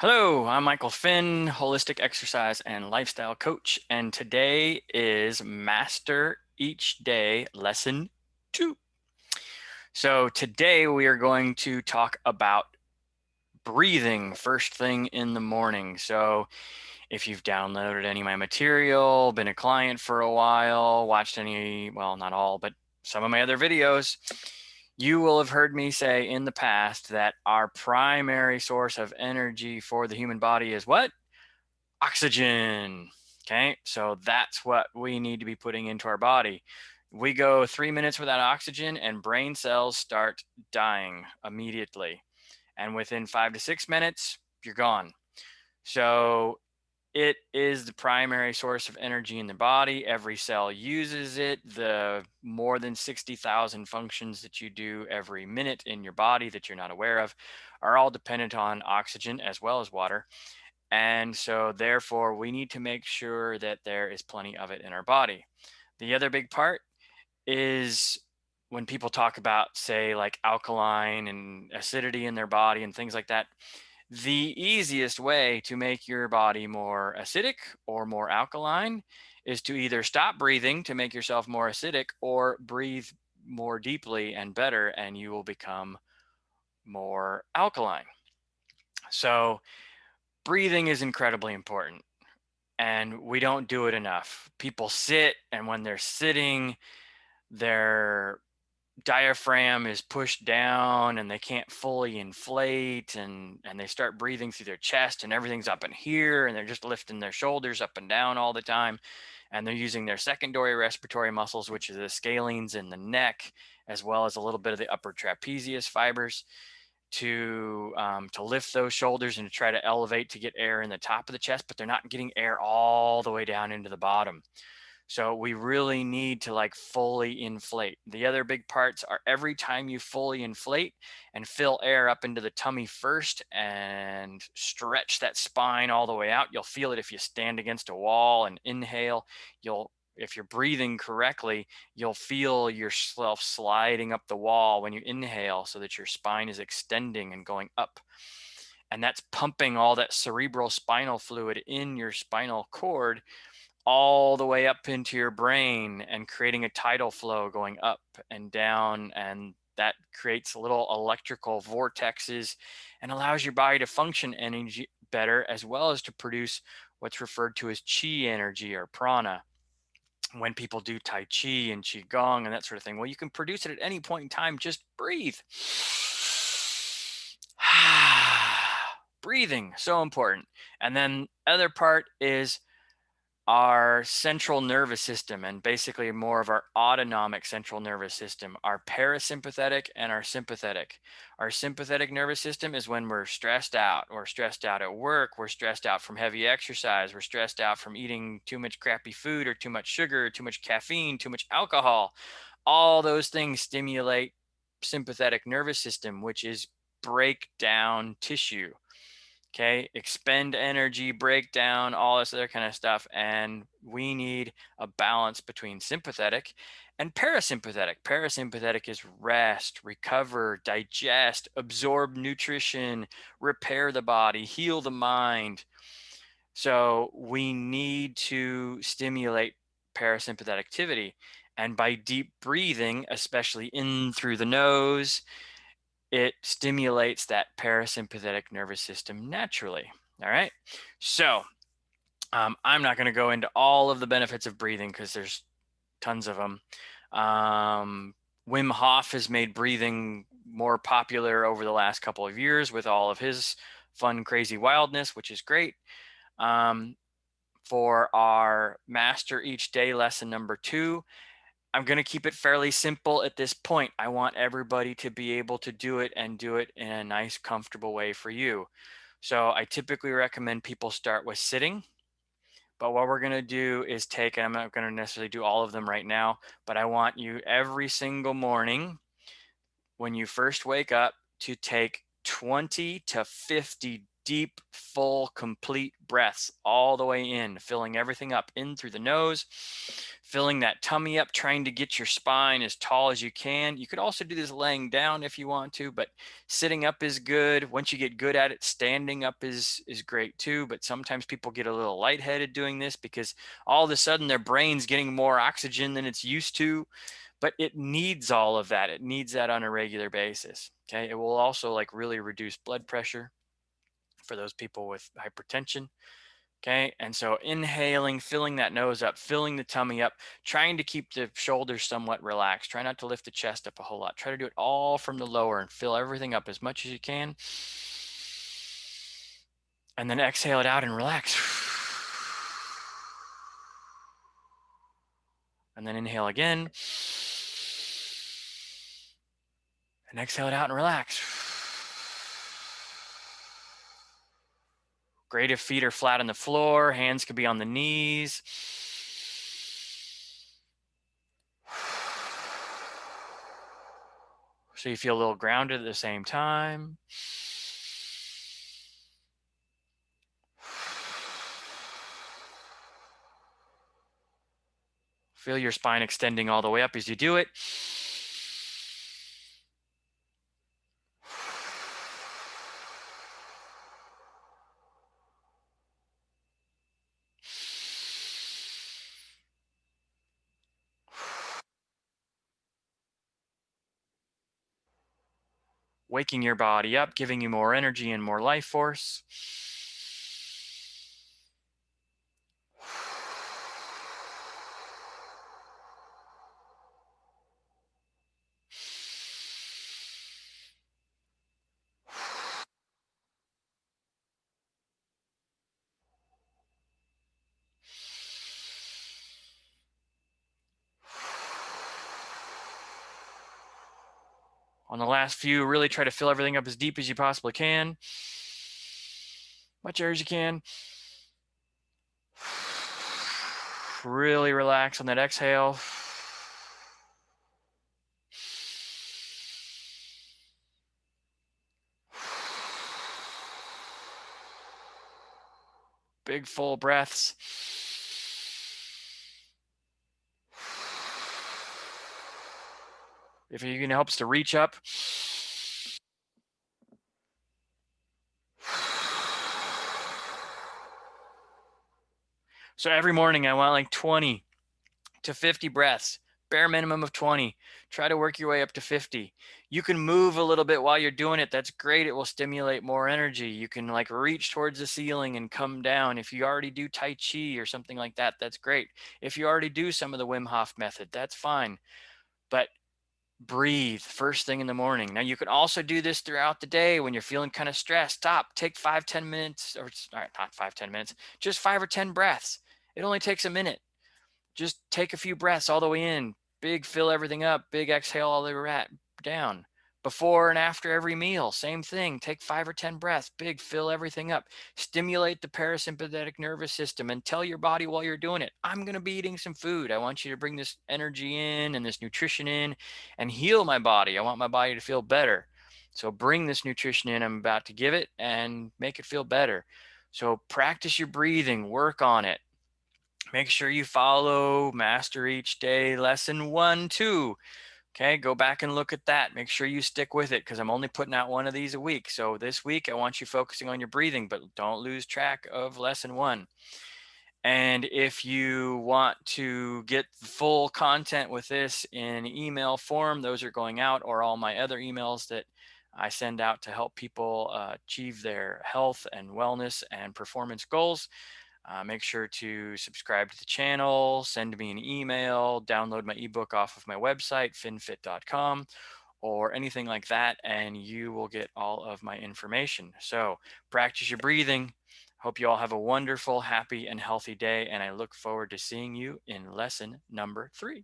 Hello, I'm Michael Finn, holistic exercise and lifestyle coach, and today is Master Each Day Lesson 2. So today we are going to talk about breathing first thing in the morning. So if you've downloaded any of my material, been a client for a while, watched any, well, not all, but some of my other videos, you will have heard me say in the past that our primary source of energy for the human body is what? Oxygen. Okay, so that's what we need to be putting into our body. We go 3 minutes without oxygen and brain cells start dying immediately. And within 5 to 6 minutes, you're gone. So it is the primary source of energy in the body. Every cell uses it. The more than 60,000 functions that you do every minute in your body that you're not aware of are all dependent on oxygen as well as water. And so therefore we need to make sure that there is plenty of it in our body. The other big part is when people talk about, say, like alkaline and acidity in their body and things like that, the easiest way to make your body more acidic or more alkaline is to either stop breathing to make yourself more acidic or breathe more deeply and better, and you will become more alkaline. So breathing is incredibly important, and we don't do it enough. People sit, and when they're sitting, their diaphragm is pushed down and they can't fully inflate, and they start breathing through their chest and everything's up in here, and they're just lifting their shoulders up and down all the time, and they're using their secondary respiratory muscles, which is the scalenes in the neck, as well as a little bit of the upper trapezius fibers to lift those shoulders and to try to elevate to get air in the top of the chest, but they're not getting air all the way down into the bottom. So we really need to like fully inflate. The other big parts are every time you fully inflate and fill air up into the tummy first and stretch that spine all the way out. You'll feel it if you stand against a wall and inhale. If you're breathing correctly, you'll feel yourself sliding up the wall when you inhale so that your spine is extending and going up. And that's pumping all that cerebral spinal fluid in your spinal cord all the way up into your brain and creating a tidal flow going up and down. And that creates little electrical vortexes and allows your body to function energy better, as well as to produce what's referred to as chi energy or prana. When people do Tai Chi and Qigong and that sort of thing, well, you can produce it at any point in time. Just breathe. Breathing, so important. And then other part is our central nervous system, and basically more of our autonomic central nervous system, our parasympathetic and our sympathetic. Our sympathetic nervous system is when we're stressed out. We're stressed out at work. We're stressed out from heavy exercise. We're stressed out from eating too much crappy food or too much sugar, too much caffeine, too much alcohol. All those things stimulate sympathetic nervous system, which is break down tissue. Okay, expend energy, break down, all this other kind of stuff. And we need a balance between sympathetic and parasympathetic. Parasympathetic is rest, recover, digest, absorb nutrition, repair the body, heal the mind. So we need to stimulate parasympathetic activity. And by deep breathing, especially in through the nose, it stimulates that parasympathetic nervous system naturally. All right. So I'm not going to go into all of the benefits of breathing because there's tons of them. Wim Hof has made breathing more popular over the last couple of years with all of his fun, crazy wildness, which is great. Um, for our Master Each Day lesson number 2, I'm going to keep it fairly simple at this point. I want everybody to be able to do it and do it in a nice, comfortable way for you. So I typically recommend people start with sitting. But what we're going to do is take, and I'm not going to necessarily do all of them right now, but I want you every single morning when you first wake up to take 20 to 50 deep, full, complete breaths all the way in, filling everything up in through the nose, filling that tummy up, trying to get your spine as tall as you can. You could also do this laying down if you want to, but sitting up is good. Once you get good at it, standing up is great too. But sometimes people get a little lightheaded doing this because all of a sudden their brain's getting more oxygen than it's used to. But it needs all of that. It needs that on a regular basis. Okay. It will also like really reduce blood pressure for those people with hypertension. Okay. And so inhaling, filling that nose up, filling the tummy up, trying to keep the shoulders somewhat relaxed. Try not to lift the chest up a whole lot. Try to do it all from the lower and fill everything up as much as you can. And then exhale it out and relax. And then inhale again. And exhale it out and relax. Great if feet are flat on the floor, hands could be on the knees. So you feel a little grounded at the same time. Feel your spine extending all the way up as you do it. Waking your body up, giving you more energy and more life force. On the last few, really try to fill everything up as deep as you possibly can. Much air as you can. Really relax on that exhale. Big full breaths. If it helps to reach up. So every morning I want like 20 to 50 breaths, bare minimum of 20. Try to work your way up to 50. You can move a little bit while you're doing it. That's great. It will stimulate more energy. You can like reach towards the ceiling and come down. If you already do Tai Chi or something like that, that's great. If you already do some of the Wim Hof method, that's fine. But breathe first thing in the morning. Now you can also do this throughout the day when you're feeling kind of stressed. Stop, take 5-10 minutes, or all right, not 5-10 minutes, just 5 or 10 breaths. It only takes a minute. Just take a few breaths all the way in, big fill everything up, big exhale all the way down. Before and after every meal, same thing. Take 5 or 10 breaths, big fill everything up. Stimulate the parasympathetic nervous system and tell your body while you're doing it, I'm going to be eating some food. I want you to bring this energy in and this nutrition in and heal my body. I want my body to feel better. So bring this nutrition in I'm about to give it and make it feel better. So practice your breathing, work on it. Make sure you follow Master Each Day Lesson 1, 2. Okay, go back and look at that. Make sure you stick with it because I'm only putting out one of these a week. So this week, I want you focusing on your breathing, but don't lose track of Lesson 1. And if you want to get the full content with this in email form, those are going out, or all my other emails that I send out to help people achieve their health and wellness and performance goals. Make sure to subscribe to the channel, send me an email, download my ebook off of my website, finfit.com, or anything like that, and you will get all of my information. So practice your breathing. Hope you all have a wonderful, happy, and healthy day, and I look forward to seeing you in lesson number 3.